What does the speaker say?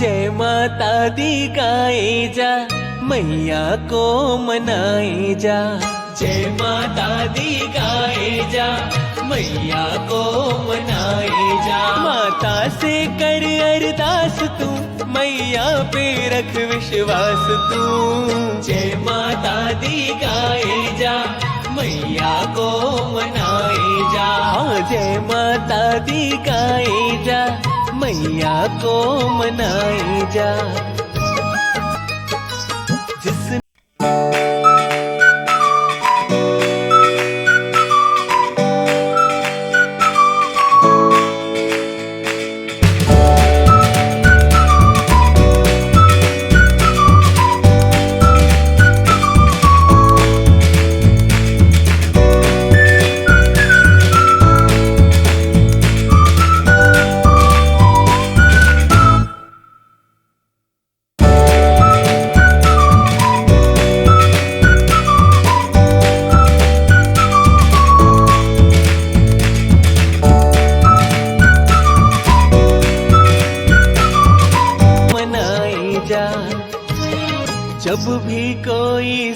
जय माता दी गाए जा, मैया को मनाए जा। जय माता दी गाए जा, मैया को मनाए जा। माता से कर अरदास तू, मैया पे रख विश्वास तू। जय माता दी गाए जा, मैया को मनाए जा। हाँ, जय माता दी गाए जा, मैया को मनाए जा। जिस जब भी कोई